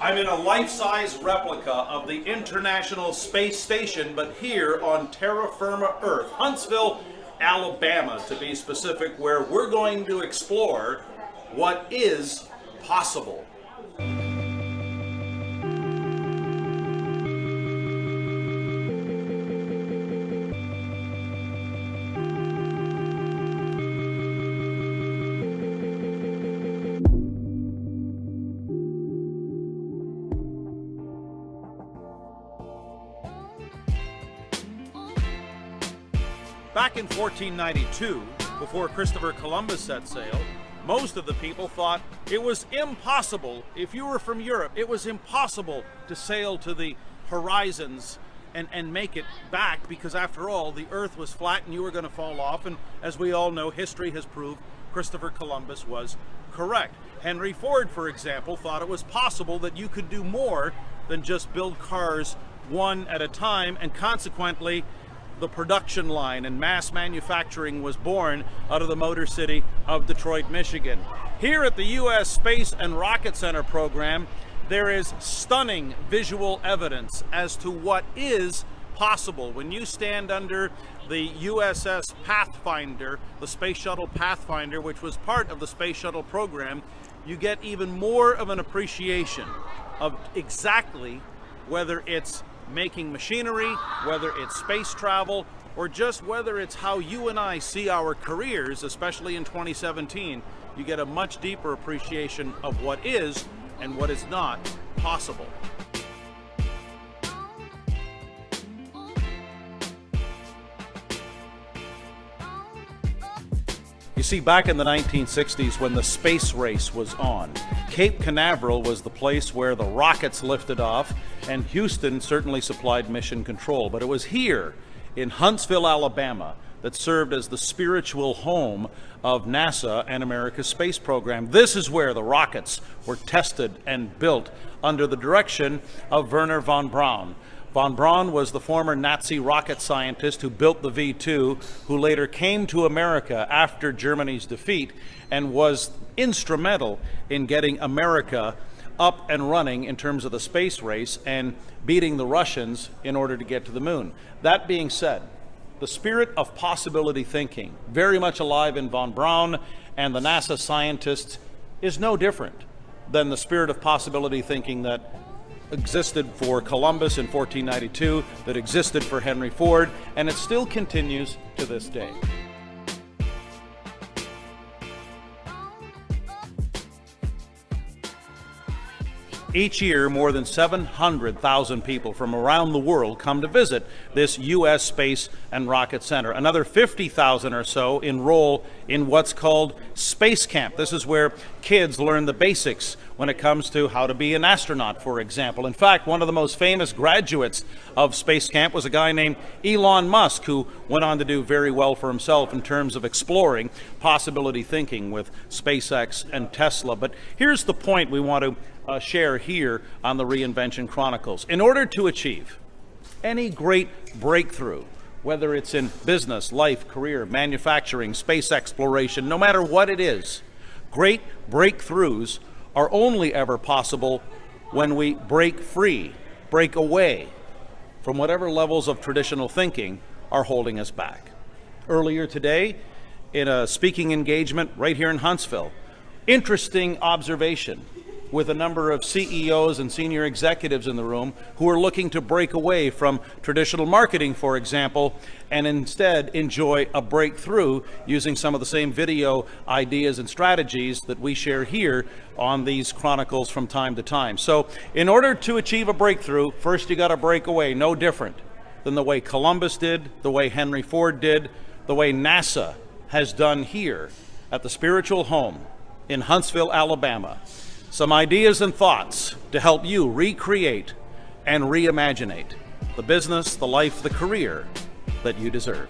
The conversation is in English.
I'm in a life-size replica of the International Space Station, but here on terra firma Earth, Huntsville, Alabama, to be specific, where we're going to explore what is possible. Back in 1492, before Christopher Columbus set sail, most of the people thought it was impossible. If you were from Europe, it was impossible to sail to the horizons and make it back, because after all, the earth was flat and you were going to fall off. And as we all know, history has proved Christopher Columbus was correct. Henry Ford, for example, thought it was possible that you could do more than just build cars one at a time, and consequently, the production line and mass manufacturing was born out of the Motor City of Detroit, Michigan. Here at the U.S. Space and Rocket Center program, there is stunning visual evidence as to what is possible. When you stand under the USS Pathfinder, the Space Shuttle Pathfinder, which was part of the Space Shuttle program, you get even more of an appreciation of exactly whether it's making machinery, whether it's space travel, or just whether it's how you and I see our careers, especially in 2017, you get a much deeper appreciation of what is and what is not possible. You see, back in the 1960s, when the space race was on, Cape Canaveral was the place where the rockets lifted off, and Houston certainly supplied mission control. But it was here in Huntsville, Alabama, that served as the spiritual home of NASA and America's space program. This is where the rockets were tested and built under the direction of Wernher von Braun. Von Braun was the former Nazi rocket scientist who built the V-2, who later came to America after Germany's defeat and was instrumental in getting America up and running in terms of the space race and beating the Russians in order to get to the moon. That being said, the spirit of possibility thinking, very much alive in von Braun and the NASA scientists, is no different than the spirit of possibility thinking that existed for Columbus in 1492, that existed for Henry Ford, and it still continues to this day. Each year, more than 700,000 people from around the world come to visit this U.S. Space and Rocket Center. Another 50,000 or so enroll in what's called Space Camp. This is where kids learn the basics when it comes to how to be an astronaut, for example. In fact, one of the most famous graduates of Space Camp was a guy named Elon Musk, who went on to do very well for himself in terms of exploring possibility thinking with SpaceX and Tesla. But here's the point we want to share here on the Reinvention Chronicles. In order to achieve any great breakthrough, whether it's in business, life, career, manufacturing, space exploration, no matter what it is, great breakthroughs are only ever possible when we break free, break away from whatever levels of traditional thinking are holding us back. Earlier today, in a speaking engagement right here in Huntsville, interesting observation with a number of CEOs and senior executives in the room who are looking to break away from traditional marketing, for example, and instead enjoy a breakthrough using some of the same video ideas and strategies that we share here on these Chronicles from time to time. So in order to achieve a breakthrough, first you got to break away, no different than the way Columbus did, the way Henry Ford did, the way NASA has done here at the spiritual home in Huntsville, Alabama. Some ideas and thoughts to help you recreate and reimaginate the business, the life, the career that you deserve.